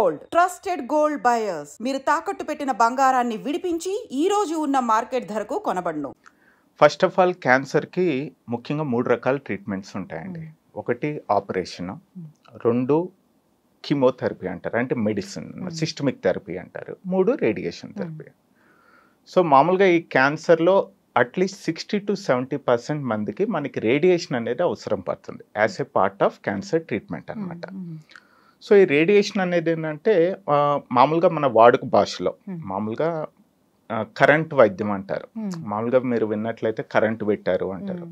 Gold trusted gold buyers. మీరు తాకట్టు పెట్టిన బంగారాన్ని విడిపించి ఈ రోజు ఉన్న మార్కెట్ ధరకు కొనబడును. ఫస్ట్ ఆఫ్ ఆల్ క్యాన్సర్కి ముఖ్యంగా 3 రకాల ట్రీట్మెంట్స్ ఉంటాయండి. ఒకటి ఆపరేషన్, 2 కీమోథెరపీ అంటారు, అంటే మెడిసిన్ సిస్టమిక్ థెరపీ అంటారు, 3 రేడియేషన్ థెరపీ. సో మామూలుగా ఈ క్యాన్సర్లో అట్లీస్ట్ 60 to 70% మందికి మనకి రేడియేషన్ అనేది అవసరం పడుతుంది as a part of cancer treatment అనమాట. సో ఈ రేడియేషన్ అనేది ఏంటంటే మామూలుగా మన వాడుక భాషలో మామూలుగా కరెంట్ వైద్యం అంటారు. మామూలుగా మీరు విన్నట్లయితే కరెంట్ పెట్టారు అంటారు.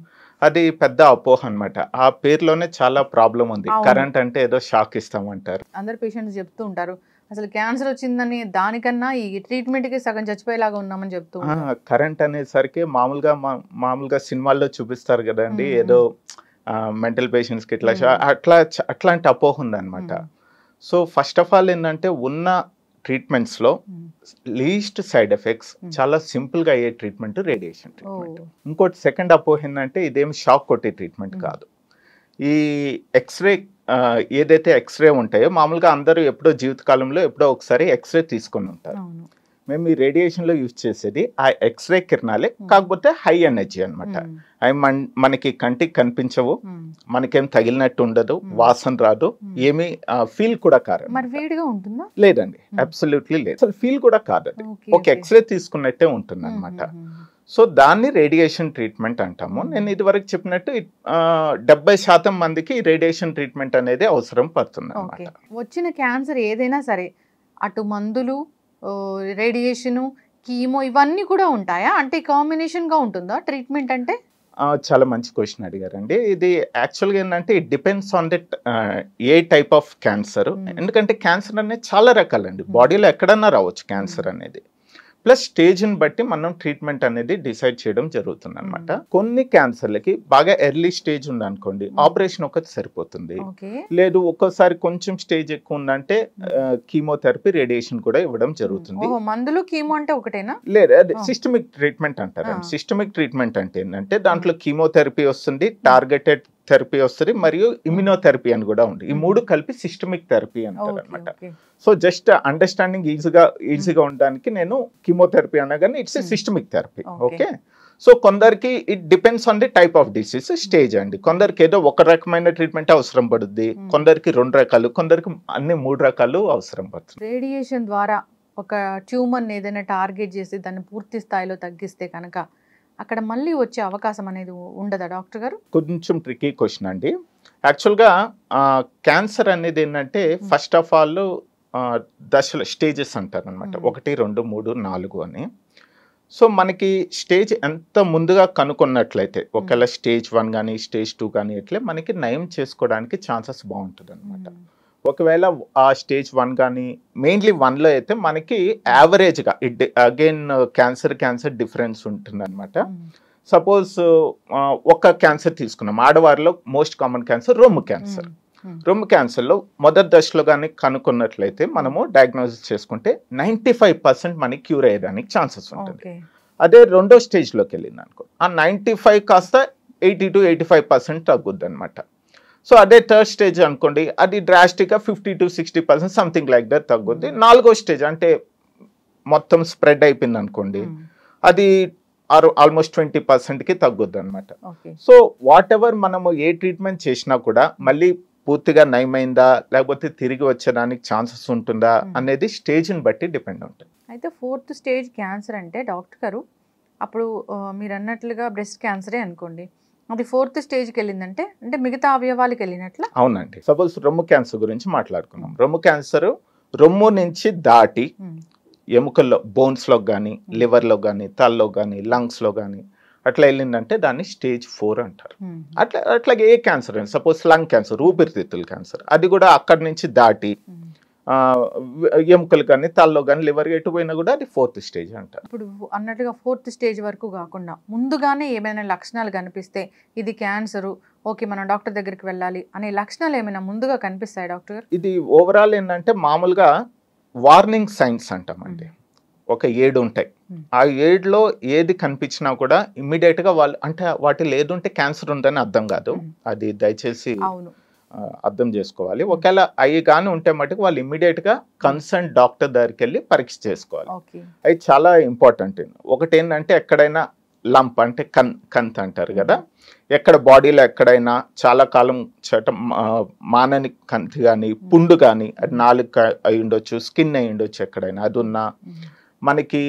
అది పెద్ద అపోహ అనమాట. ఆ పేరులోనే చాలా ప్రాబ్లం ఉంది. కరెంట్ అంటే ఏదో షాక్ ఇస్తామంటారు. అందరు పేషెంట్స్ చెప్తూ ఉంటారు అసలు క్యాన్సర్ వచ్చిందని, దానికన్నా ఈ ట్రీట్మెంట్కి సగం చచ్చిపోయేలాగా ఉన్నామని చెప్తూ. కరెంట్ అనేసరికి మామూలుగా సినిమాల్లో చూపిస్తారు కదండి, ఏదో మెంటల్ పేషెంట్స్కి ఇట్లా అట్లాంటి అపోహ ఉందన్నమాట. సో ఫస్ట్ ఆఫ్ ఆల్ ఏంటంటే ఉన్న ట్రీట్మెంట్స్లో లీస్ట్ సైడ్ ఎఫెక్ట్స్, చాలా సింపుల్గా అయ్యే ట్రీట్మెంట్ రేడియేషన్ ట్రీట్మెంట్. ఇంకోటి సెకండ్ అపోహ ఏంటంటే ఇదేం షాక్ కొట్టే ట్రీట్మెంట్ కాదు. ఈ ఎక్స్రే ఏదైతే ఎక్స్రే ఉంటాయో మామూలుగా అందరూ ఎప్పుడో జీవితకాలంలో ఎప్పుడో ఒకసారి ఎక్స్రే తీసుకొని ఉంటారు. మేము ఈ రేడియేషన్లో యూజ్ చేసేది ఆ ఎక్స్రే కిరణాలే, కాకపోతే హై ఎనర్జీ అనమాట. అవి మనకి కంటికి కనిపించవు, మనకేం తగిలినట్టు ఉండదు, వాసన రాదు, ఏమి ఫీల్ కూడా కాదు. లేదండి, అబ్సల్యూట్లీ లేదు, అసలు ఫీల్ కూడా కాదు. అది ఒక ఎక్స్రే తీసుకున్నట్టే ఉంటుంది అనమాట. సో దాన్ని రేడియేషన్ ట్రీట్మెంట్ అంటాము. నేను ఇదివరకు చెప్పినట్టు 70% మందికి రేడియేషన్ ట్రీట్మెంట్ అనేది అవసరం పడుతుంది అనమాట. వచ్చిన క్యాన్సర్ ఏదైనా సరే అటు మందులు, రేడియేషను, కీమో ఇవన్నీ కూడా ఉంటాయా? అంటే కాంబినేషన్గా ఉంటుందా ట్రీట్మెంట్? అంటే చాలా మంచి క్వశ్చన్ అడిగారండి. ఇది యాక్చువల్గా ఏంటంటే it depends on that A type of cancer. ఎందుకంటే క్యాన్సర్ అనేది చాలా రకాలండి, బాడీలో ఎక్కడన్నా రావచ్చు క్యాన్సర్ అనేది. ప్లస్ స్టేజ్ని బట్టి మనం ట్రీట్మెంట్ అనేది డిసైడ్ చేయడం జరుగుతుంది అనమాట. కొన్ని క్యాన్సర్లకి బాగా ఎర్లీ స్టేజ్ ఉందనుకోండి, ఆపరేషన్ ఒకటి సరిపోతుంది. లేదు ఒక్కోసారి కొంచెం స్టేజ్ ఎక్కువ ఉందంటే కీమోథెరపీ, రేడియేషన్ కూడా ఇవ్వడం జరుగుతుంది. మందులు కీమో అంటే ఒకటేనా? లేదు, అది సిస్టమిక్ ట్రీట్మెంట్ అంటారు. సిస్టమిక్ ట్రీట్మెంట్ అంటే ఏంటంటే దాంట్లో కీమోథెరపీ వస్తుంది, టార్గెటెడ్ థెరపీ వస్తుంది, మరియు ఇమ్యునోథెరపీ అని కూడా ఉంది. ఈ 3 కలిపి సిస్టమిక్ థెరపీ అంటారు అనమాట. సో జస్ట్ అండర్స్టాండింగ్ ఈజీగా ఉండడానికి నేను కీమోథెరపీ అనగానే it's systemic therapy. Okay, so కొందరికి it depends on the type of disease, stage అండి. కొందరికి ఏదో ఒక రకమైన ట్రీట్మెంట్ అవసరం పడుద్ది, కొందరికి 2 రకాలు, కొందరికి అన్ని 3 రకాలు అవసరం పడుతుంది. రేడియేషన్ ద్వారా ఒక ట్యూమర్ని ఏదైనా టార్గెట్ చేసి దాన్ని పూర్తి స్థాయిలో తగ్గిస్తే కనుక అక్కడ మళ్ళీ వచ్చే అవకాశం అనేది ఉండదా డాక్టర్ గారు? కొంచెం ట్రికీ క్వశ్చన్ అండి. యాక్చువల్గా క్యాన్సర్ అనేది ఏంటంటే ఫస్ట్ ఆఫ్ ఆల్ దశలు, స్టేజెస్ అంటారు అనమాట. 1, 2, 3, 4 అని. సో మనకి స్టేజ్ ఎంత ముందుగా కనుక్కున్నట్లయితే, ఒకవేళ స్టేజ్ 1 కానీ స్టేజ్ 2 కానీ ఇట్లే మనకి నయం చేసుకోవడానికి ఛాన్సెస్ బాగుంటుంది అనమాట. ఒకవేళ ఆ స్టేజ్ 1 కానీ మెయిన్లీ 1లో అయితే మనకి యావరేజ్గా అగైన్ క్యాన్సర్ డిఫరెన్స్ ఉంటుంది అనమాట. సపోజ్ ఒక క్యాన్సర్ తీసుకున్నాం, ఆడవారిలో మోస్ట్ కామన్ క్యాన్సర్ రొమ్ము క్యాన్సర్. రొమ్ము క్యాన్సర్లో మొదటి దశలో కానీ కనుక్కున్నట్లయితే మనము డయాగ్నోసిస్ చేసుకుంటే 95% మనకి క్యూర్ అయ్యేదానికి ఛాన్సెస్ ఉంటుంది. అదే 2వ స్టేజ్లోకి వెళ్ళింది అనుకో, ఆ 95 కాస్త 80 to 85% తగ్గుద్ది అనమాట. సో అదే 3rd స్టేజ్ అనుకోండి, అది డ్రాస్టిక్గా 50 to 60% సంథింగ్ లైక్ దట్ తగ్గుద్ది. 4వ స్టేజ్ అంటే మొత్తం స్ప్రెడ్ అయిపోయింది అనుకోండి, అది ఆల్మోస్ట్ 20%కి తగ్గుద్ది అనమాట. సో వాట్ ఎవర్ మనము ఏ ట్రీట్మెంట్ చేసినా కూడా మళ్ళీ పూర్తిగా నయమైందా లేకపోతే తిరిగి వచ్చేదానికి ఛాన్సెస్ ఉంటుందా అనేది స్టేజ్ని బట్టి డిపెండ్ ఉంటుంది. అయితే 4th స్టేజ్ క్యాన్సర్ అంటే డాక్టర్ గారు, అప్పుడు మీరు అన్నట్లుగా బ్రెస్ట్ క్యాన్సరే అనుకోండి, అది 4th స్టేజ్కి వెళ్ళిందంటే అంటే మిగతా అవయవాలకు వెళ్ళినట్ల? అవునండి. సపోజ్ రొమ్ము క్యాన్సర్ గురించి మాట్లాడుకున్నాం. రొమ్ము క్యాన్సర్ రొమ్ము నుంచి దాటి ఎముకల్లో, బోన్స్లో కానీ, లివర్లో కానీ, తలలో కానీ, లంగ్స్లో కానీ అట్లా వెళ్ళిందంటే దాన్ని స్టేజ్ 4 అంటారు. అట్లాగే ఏ క్యాన్సర్ అండి, సపోజ్ లంగ్ క్యాన్సర్, ఊపిరితిత్తుల క్యాన్సర్, అది కూడా అక్కడి నుంచి దాటి ఎముకలు కానీ, తలలో కానీ, లివర్ ఎటు పోయినా కూడా అది 4th స్టేజ్ అంటారు. ఇప్పుడు అన్నట్టుగా 4th స్టేజ్ వరకు కాకుండా ముందుగానే ఏమైనా లక్షణాలు కనిపిస్తే ఇది క్యాన్సరు, ఓకే మనం డాక్టర్ దగ్గరికి వెళ్ళాలి అనే లక్షణాలు ఏమైనా ముందుగా కనిపిస్తాయి డాక్టర్ గారు? ఇది ఓవరాల్ ఏంటంటే మామూలుగా వార్నింగ్ సైన్స్ అంటామండి. ఒక 7 ఉంటాయి. ఆ 7లో ఏది కనిపించినా కూడా ఇమ్మీడియట్గా వాళ్ళు, అంటే వాటిలో ఏది ఉంటే క్యాన్సర్ ఉందని అర్థం కాదు, అది దయచేసి అర్థం చేసుకోవాలి. ఒకవేళ అవి కానీ ఉంటే మటుకు వాళ్ళు ఇమ్మీడియట్గా కన్సర్న్ డాక్టర్ దగ్గరికి వెళ్ళి పరీక్ష చేసుకోవాలి. అవి చాలా ఇంపార్టెంట్. ఒకటి ఏంటంటే ఎక్కడైనా లంప్ అంటే కంత్ అంటారు కదా, ఎక్కడ బాడీలో ఎక్కడైనా చాలా కాలం మానని కంతి కానీ పుండు కానీ, అది నాలుగు అయి ఉండొచ్చు, స్కిన్ అయి ఉండొచ్చు, ఎక్కడైనా అది ఉన్నా, మనకి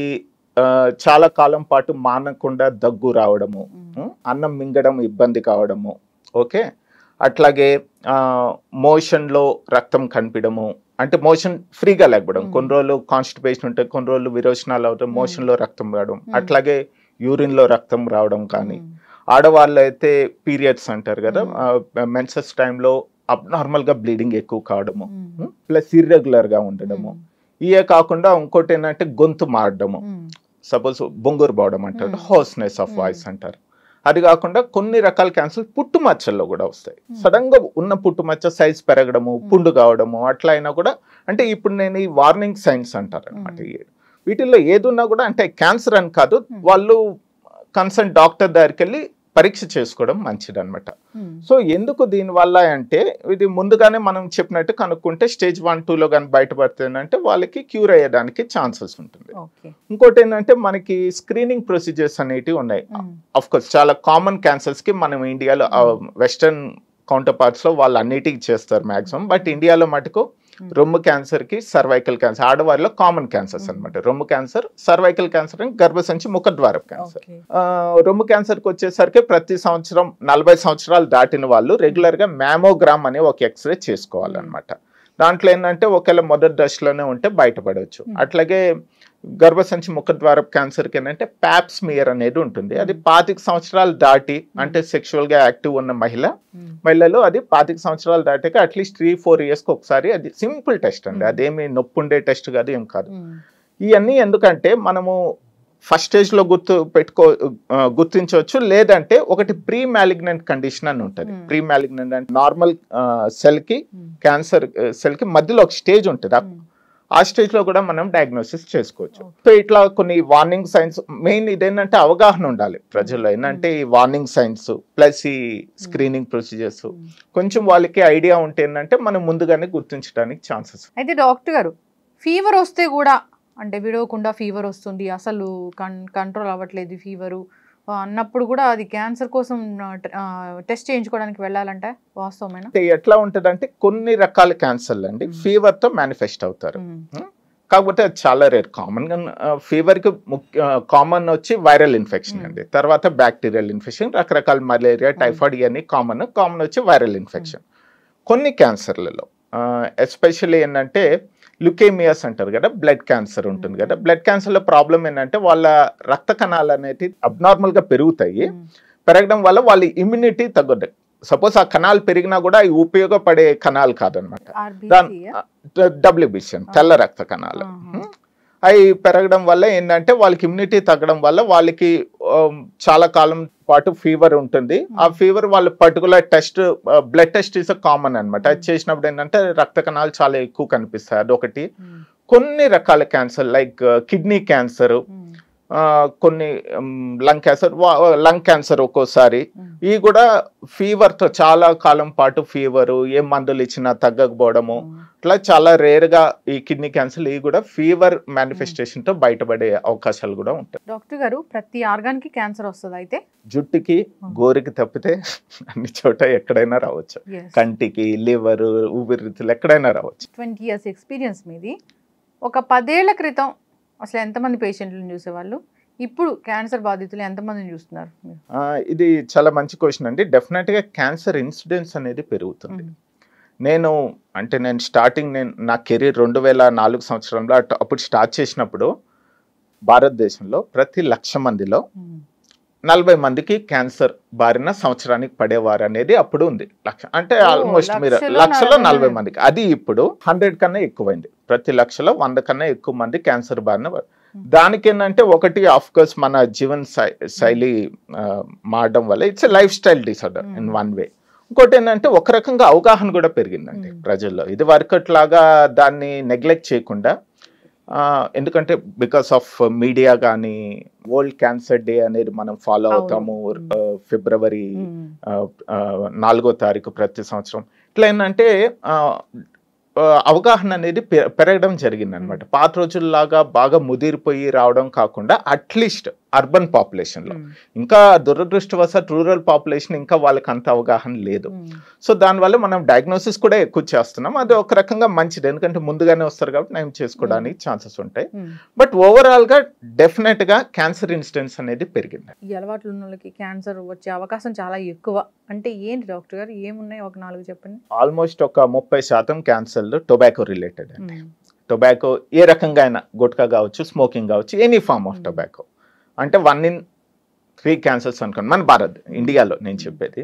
చాలా కాలం పాటు మానకుండా దగ్గు రావడము, అన్నం మింగడం ఇబ్బంది కావడము, ఓకే, అట్లాగే మోషన్లో రక్తం కనిపించడము, అంటే మోషన్ ఫ్రీగా లేకపోవడం, కొన్ని రోజులు కాన్స్టిపేషన్ ఉంటాయి, కొన్ని రోజులు విరోచనాలు అవుతాయి, మోషన్లో రక్తం రావడం, అట్లాగే యూరిన్లో రక్తం రావడం కానీ, ఆడవాళ్ళు అయితే పీరియడ్స్ అంటారు కదా, మెన్సెస్ టైంలో అబ్నార్మల్గా బ్లీడింగ్ ఎక్కువ కావడము, ప్లస్ ఇర్రెగ్యులర్గా ఉండడము, ఇవే కాకుండా ఇంకోటి ఏంటంటే గొంతు మారడము, సపోజ్ బొంగురు పోవడం అంటారు, హోస్నెస్ ఆఫ్ వాయిస్ అంటారు. అది కాకుండా కొన్ని రకాల క్యాన్సర్ పుట్టుమచ్చల్లో కూడా వస్తాయి. సడన్ గా ఉన్న పుట్టుమచ్చ సైజ్ పెరగడము, పుండు కావడము, అట్లా అయినా కూడా, అంటే ఇప్పుడు నేను ఈ వార్నింగ్ సైన్స్ అంటారు అనమాట. వీటిల్లో ఏదున్నా కూడా అంటే క్యాన్సర్ అని కాదు, వాళ్ళు కన్సర్న్ డాక్టర్ దగ్గరికి వెళ్ళి పరీక్ష చేసుకోవడం మంచిది అనమాట. సో ఎందుకు దీనివల్ల అంటే, ఇది ముందుగానే మనం చెప్పినట్టు కనుక్కుంటే స్టేజ్ 1, 2లో కానీ బయటపడుతుందంటే వాళ్ళకి క్యూర్ అయ్యేదానికి ఛాన్సెస్ ఉంటుంది. ఇంకోటి ఏంటంటే మనకి స్క్రీనింగ్ ప్రొసీజర్స్ అనేటివి ఉన్నాయి. అఫ్ కోర్స్ చాలా కామన్ క్యాన్సర్స్ కి మనం ఇండియాలో వెస్టర్న్ కౌంటర్ పార్ట్స్ లో వాళ్ళు అన్నిటికీ చేస్తారు మాక్సిమం, బట్ ఇండియాలో మటుకు రొమ్ము క్యాన్సర్ కి సర్వైకల్ క్యాన్సర్ ఆడవారిలో కామన్ క్యాన్సర్స్ అనమాట. రొమ్ము క్యాన్సర్, సర్వైకల్ క్యాన్సర్, గర్భసంచి ముఖద్వారపు క్యాన్సర్. రొమ్ము క్యాన్సర్ కి వచ్చేసరికి ప్రతి సంవత్సరం 40 సంవత్సరాలు దాటిన వాళ్ళు రెగ్యులర్ గా మ్యామోగ్రామ్ అనే ఒక ఎక్స్రే చేసుకోవాలన్నమాట. దాంట్లో ఏంటంటే ఒకవేళ మొదటి దశలోనే ఉంటే బయటపడవచ్చు. అట్లాగే గర్భసంచి ముఖద్వారపు క్యాన్సర్కి ఏంటంటే ప్యాప్ స్మియర్ అనేది ఉంటుంది. అది 25 సంవత్సరాలు దాటి, అంటే సెక్షువల్ గా యాక్టివ్ ఉన్న మహిళలు అది 25 సంవత్సరాలు దాటాక అట్లీస్ట్ 3-4 ఇయర్స్కి ఒకసారి, అది సింపుల్ టెస్ట్ అండి, అదేమి నొప్పి ఉండే టెస్ట్ కాదు, ఏం కాదు. ఇవన్నీ ఎందుకంటే మనము ఫస్ట్ స్టేజ్ లో గుర్తించవచ్చు, లేదంటే ఒకటి ప్రీ మ్యాలిగ్నెంట్ కండిషన్ అని ఉంటుంది. ప్రీ మ్యాలిగ్నెంట్ అంటే నార్మల్ సెల్ కి క్యాన్సర్ సెల్ కి మధ్యలో ఒక స్టేజ్ ఉంటుంది, ఆ స్టేజ్ లో కూడా మనం డయాగ్నోసిస్ చేసుకోవచ్చు. సో ఇట్లా కొన్ని వార్నింగ్ సైన్స్, మెయిన్ ఇదేంటంటే అవగాహన ఉండాలి ప్రజల్లో, ఏంటంటే ఈ వార్నింగ్ సైన్స్ ప్లస్ ఈ స్క్రీనింగ్ ప్రొసీజర్స్ కొంచెం వాళ్ళకి ఐడియా ఉంటే ఏంటంటే మనం ముందుగానే గుర్తించడానికి ఛాన్సెస్. అయితే డాక్టర్ గారు, ఫీవర్ వస్తే కూడా, అంటే విడవకుండా ఫీవర్ వస్తుంది, అసలు కంట్రోల్ అవ్వట్లేదు ఫీవరు అన్నప్పుడు కూడా అది క్యాన్సర్ కోసం టెస్ట్ చేయించుకోవడానికి వెళ్ళాలంటే వాస్తవమేనా? ఎట్లా ఉంటదంటే కొన్ని రకాల క్యాన్సర్లు అండి ఫీవర్ తో మేనిఫెస్ట్ అవుతారు, కాకపోతే అది చాలా రేర్. కామన్ గా ఫీవర్ కి కామన్ వచ్చి వైరల్ ఇన్ఫెక్షన్ అండి, తర్వాత బ్యాక్టీరియల్ ఇన్ఫెక్షన్, రకరకాల మలేరియా, టైఫాయిడ్, ఇవన్నీ కామన్ వచ్చి వైరల్ ఇన్ఫెక్షన్. కొన్ని క్యాన్సర్లలో ఎస్పెషల్లీ ఏంటంటే లుకేమియాస్ అంటారు కదా, బ్లడ్ క్యాన్సర్ ఉంటుంది కదా, బ్లడ్ క్యాన్సర్ లో ప్రాబ్లం ఏంటంటే వాళ్ళ రక్త కణాలు అనేది అబ్నార్మల్ గా పెరుగుతాయి, పెరగడం వల్ల వాళ్ళ ఇమ్యూనిటీ తగ్గదు. సపోజ్ ఆ కణాలు పెరిగినా కూడా అవి ఉపయోగపడే కణాలు కాదనమాట, WBC తెల్ల రక్త కణాలు. అవి పెరగడం వల్ల ఏంటంటే వాళ్ళకి ఇమ్యూనిటీ తగ్గడం వల్ల వాళ్ళకి చాలా కాలం పాటు ఫీవర్ ఉంటుంది. ఆ ఫీవర్ వాళ్ళు particular test, blood test is common అనమాట. అది చేసినప్పుడు ఏంటంటే రక్త కణాలు చాలా ఎక్కువ కనిపిస్తాయి, అదొకటి. కొన్ని రకాల క్యాన్సర్ లైక్ కిడ్నీ క్యాన్సర్, కొన్ని లంగ్ క్యాన్సర్ ఒక్కోసారి, ఇవి కూడా ఫీవర్ తో చాలా కాలం పాటు ఫీవరు, ఏ మందులు ఇచ్చినా తగ్గకపోవడము, ఇట్లా చాలా రేర్ గా ఈ కిడ్నీ క్యాన్సర్ ఇవి కూడా ఫీవర్ మేనిఫెస్టేషన్ తో బయటపడే అవకాశాలు కూడా ఉంటాయి. డాక్టర్ గారు, ప్రతి ఆర్గాన్ కి క్యాన్సర్ వస్తుంది అయితే? జుట్టుకి, గోరికి తప్పితే అన్ని చోట ఎక్కడైనా రావచ్చు, కంటికి, లివర్, ఊపిరితిత్తులు ఎక్కడైనా రావచ్చు. 20 years ఎక్స్పీరియన్స్ మీది. ఒక 10 ఏళ్ల క్రితం అసలు ఎంతమంది పేషెంట్లను చూసేవాళ్ళు, ఇప్పుడు క్యాన్సర్ బాధితులు ఎంతమందిని చూస్తున్నారు? ఇది చాలా మంచి క్వశ్చన్ అండి. డెఫినెట్ గా క్యాన్సర్ ఇన్సిడెన్స్ అనేది పెరుగుతుంది. నేను స్టార్టింగ్ నా కెరీర్ 2004 సంవత్సరంలో అప్పుడు స్టార్ట్ చేసినప్పుడు భారతదేశంలో ప్రతి 1,00,000 మందిలో 40 మందికి క్యాన్సర్ బారిన సంవత్సరానికి పడేవారు అనేది అప్పుడు ఉంది. అంటే ఆల్మోస్ట్ మీరు 1,00,000లో 40 మందికి, అది ఇప్పుడు 100 కన్నా ఎక్కువైంది. ప్రతి 1,00,000లో 100 కన్నా ఎక్కువ మంది క్యాన్సర్ బారిన. దానికి ఏంటంటే ఒకటి ఆఫ్ కోర్స్ మన జీవన శైలి మారడం వల్ల, it's life style disorder in one way. ఇంకోటి ఏంటంటే ఒక రకంగా అవగాహన కూడా పెరిగిందండి ప్రజల్లో. ఇది వరకట్లాగా దాన్ని నెగ్లెక్ట్ చేయకుండా, ఎందుకంటే బికాస్ ఆఫ్ మీడియా కానీ, వరల్డ్ క్యాన్సర్ డే అనేది మనం ఫాలో అవుతాము ఫిబ్రవరి 4వ తారీఖు ప్రతి సంవత్సరం. ఎట్లయిందంటే అవగాహన అనేది పెరగడం జరిగింది అనమాట. పాత రోజుల్లాగా బాగా ముదిరిపోయి రావడం కాకుండా అట్లీస్ట్ అర్బన్ పాపులేషన్లో, ఇంకా దురదృష్టవశాత్ రూరల్ పాపులేషన్ ఇంకా వాళ్ళకి అంత అవగాహన లేదు. సో దానివల్ల మనం డయాగ్నోసిస్ కూడా ఎక్కువ చేస్తున్నాం. అది ఒక రకంగా మంచిది, ఎందుకంటే ముందుగానే వస్తారు కాబట్టి నయం చేసుకోవడానికి ఛాన్సెస్ ఉంటాయి. బట్ ఓవరాల్గా డెఫినెట్గా క్యాన్సర్ ఇన్సిడెన్స్ అనేది పెరిగింది. ఈ అలవాట్లు ఉన్న వాళ్ళకి క్యాన్సర్ వచ్చే అవకాశం చాలా ఎక్కువ అంటే ఏంటి డాక్టర్ గారు, ఏమున్నాయి ఒక 4 చెప్పండి. ఆల్మోస్ట్ ఒక 30% క్యాన్సర్లు టొబాకో రిలేటెడ్ అండి. టొబాకో ఏ రకంగా అయినా, గుట్కా కావచ్చు, స్మోకింగ్ కావచ్చు, ఎనీ ఫార్మ్ ఆఫ్ టొబాకో. అంటే 1 in 3 క్యాన్సర్స్ అనుకోండి మన భారత్ ఇండియాలో నేను చెప్పేది.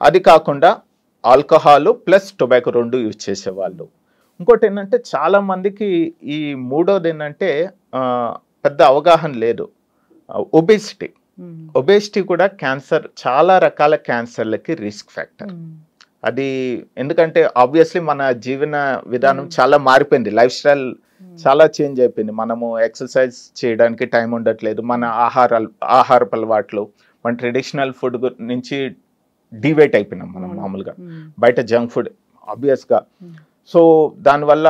అది కాకుండా ఆల్కహాల్ ప్లస్ టొబాకో 2 యూజ్ చేసేవాళ్ళు. ఇంకోటి ఏంటంటే చాలా మందికి ఈ మూడోది ఏంటంటే పెద్ద అవగాహన లేదు, ఒబేసిటీ. ఒబేసిటీ కూడా క్యాన్సర్, చాలా రకాల క్యాన్సర్లకి రిస్క్ ఫ్యాక్టర్. అది ఎందుకంటే ఆబ్వియస్లీ మన జీవన విధానం చాలా మారిపోయింది, లైఫ్ స్టైల్ చాలా చేంజ్ అయిపోయింది. మనము ఎక్సర్సైజ్ చేయడానికి టైం ఉండట్లేదు, మన ఆహారపు అలవాట్లు, మన ట్రెడిషనల్ ఫుడ్ నుంచి డివేట్ అయిపోయినాం మనం. మామూలుగా బయట జంక్ ఫుడ్ ఆబ్వియస్గా. సో దానివల్ల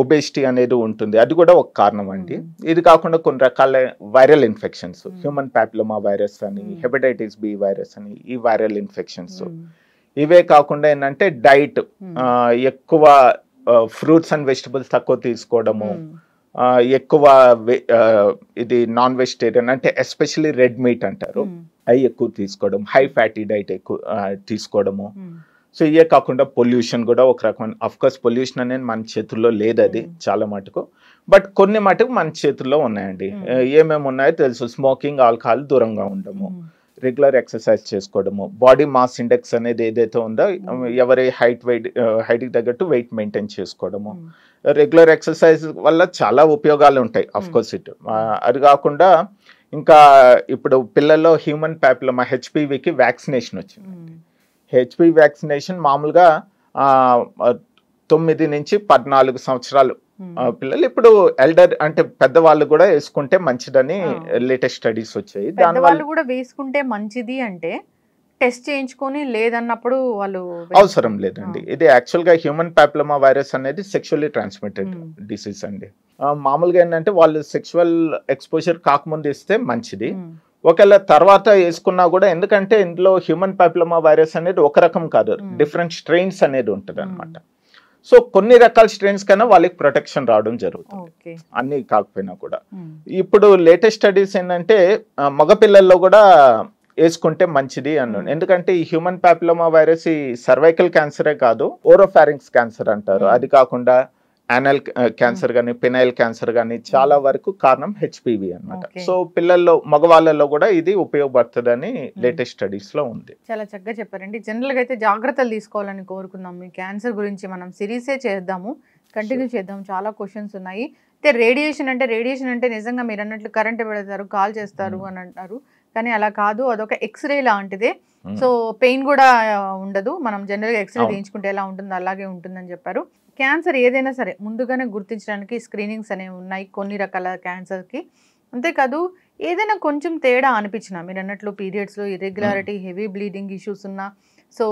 ఒబేసిటీ అనేది ఉంటుంది, అది కూడా ఒక కారణం అండి. ఇది కాకుండా కొన్ని రకాల viral infections, human papilloma virus అని, హెపటైటిస్ బి వైరస్ అని, ఈ వైరల్ ఇన్ఫెక్షన్స్. ఇవే కాకుండా ఏంటంటే డైట్, ఎక్కువ ఫ్రూట్స్ అండ్ వెజిటబుల్స్ తక్కువ తీసుకోవడము, ఎక్కువ ఇది నాన్ వెజిటేరియన్ అంటే ఎస్పెషల్లీ రెడ్ మీట్ అంటారు, అవి ఎక్కువ తీసుకోవడం, హై ఫ్యాటీ డైట్ ఎక్కువ తీసుకోవడము. సో ఇవే కాకుండా పొల్యూషన్ కూడా ఒక రకమైన, అఫ్కోర్స్ పొల్యూషన్ అనేది మన చేతుల్లో లేదు, అది చాలా మటుకు, బట్ కొన్ని మటుకు మన చేతుల్లో ఉన్నాయండి. ఏమేమి ఉన్నాయో తెలుసు, స్మోకింగ్, ఆల్కహాల్ దూరంగా ఉండము, రెగ్యులర్ ఎక్సర్సైజ్ చేసుకోవడము, బాడీ మాస్ ఇండెక్స్ అనేది ఏదైతే ఉందో ఎవరి హైట్కి తగ్గట్టు వెయిట్ మెయింటైన్ చేసుకోవడము, రెగ్యులర్ ఎక్సర్సైజ్ వల్ల చాలా ఉపయోగాలు ఉంటాయి అఫ్కోర్స్ ఇట్. అది కాకుండా ఇంకా ఇప్పుడు పిల్లల్లో హ్యూమన్ ప్యాపిలోమా హెచ్పివికి వ్యాక్సినేషన్ వచ్చింది. హెచ్పివి వ్యాక్సినేషన్ మామూలుగా 9 నుంచి 14 సంవత్సరాలు పిల్లలు, ఇప్పుడు ఎల్డర్ అంటే పెద్దవాళ్ళు కూడా వేసుకుంటే మంచిదని లేటెస్ట్ స్టడీస్ వచ్చాయి. దానివల్ల కూడా వేసుకుంటే మంచిది అంటే టెస్ట్ చేయించుకొని, లేదన్నప్పుడు వాళ్ళు అవసరం లేదండి. ఇది యాక్చువల్గా హ్యూమన్ ప్యాపిలోమా వైరస్ అనేది సెక్షువల్లీ ట్రాన్స్మిటెడ్ డిసీజ్ అండి. మామూలుగా ఏంటంటే వాళ్ళు సెక్షువల్ ఎక్స్పోజర్ కాకముందు ఇస్తే మంచిది, ఒకవేళ తర్వాత వేసుకున్నా కూడా, ఎందుకంటే ఇందులో హ్యూమన్ ప్యాపిలోమా వైరస్ అనేది ఒక రకం కాదు, డిఫరెంట్ స్ట్రెయిన్స్ అనేది ఉంటుంది అనమాట. సో కొన్ని రకాల స్ట్రెయిన్స్ కన్నా వాళ్ళకి ప్రొటెక్షన్ రావడం జరుగుతుంది, అన్ని కాకపోయినా కూడా. ఇప్పుడు లేటెస్ట్ స్టడీస్ ఏంటంటే మగపిల్లల్లో కూడా వేసుకుంటే మంచిది అన్నాడు. ఎందుకంటే ఈ హ్యూమన్ ప్యాపిలోమా వైరస్ ఈ సర్వైకల్ క్యాన్సరే కాదు, ఓరోఫారింక్స్ క్యాన్సర్ అంటారు, అది కాకుండా యానల్ క్యాన్సర్ కానీ, పెనైల్ క్యాన్సర్ కానీ చాలా వరకు కారణం హెచ్పివి అన్నమాట. సో పిల్లల్లో, మగవాళ్ళలో కూడా ఇది ఉపయోగపడుతుందని లేటెస్ట్ స్టడీస్ లో ఉంది. చాలా చక్కగా చెప్పారండి. జనరల్ గా అయితే జాగ్రత్తలు తీసుకోవాలని కోరుకుందాం. మీ క్యాన్సర్ గురించి మనం సిరీసే చేద్దాము, కంటిన్యూ చేద్దాం, చాలా క్వశ్చన్స్ ఉన్నాయి. అయితే రేడియేషన్ అంటే నిజంగా మీరు అన్నట్లు కరెంట్ పెడతారు, కాల్ చేస్తారు అని అంటారు, కానీ అలా కాదు, అదొక ఎక్స్రే లాంటిదే. సో పెయిన్ కూడా ఉండదు, మనం జనరల్గా ఎక్స్రే తీయించుకుంటే ఎలా ఉంటుందో అలాగే ఉంటుందని చెప్పారు. క్యాన్సర్ ఏదైనా సరే ముందుగానే గుర్తించడానికి స్క్రీనింగ్స్ అనేవి ఉన్నాయి కొన్ని రకాల క్యాన్సర్కి. అంతేకాదు ఏదైనా కొంచెం తేడా అనిపించినా, మీరు అన్నట్లు పీరియడ్స్లో ఇర్రెగ్యులారిటీ, హెవీ బ్లీడింగ్ ఇష్యూస్ ఉన్నా, సో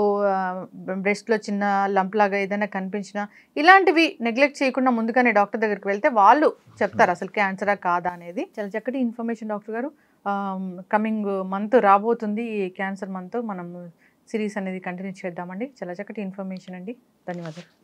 బ్రెస్ట్లో చిన్న లంప్ లాగా ఏదైనా కనిపించినా, ఇలాంటివి నెగ్లెక్ట్ చేయకుండా ముందుగానే డాక్టర్ దగ్గరికి వెళ్తే వాళ్ళు చెప్తారు అసలు క్యాన్సరా కాదా అనేది. చాలా చక్కటి ఇన్ఫర్మేషన్ డాక్టర్ గారు. కమింగ్ మంత్ రాబోతుంది క్యాన్సర్ మంత్, మనం సిరీస్ అనేది కంటిన్యూ చేద్దామండి. చాలా చక్కటి ఇన్ఫర్మేషన్ అండి, ధన్యవాదాలు.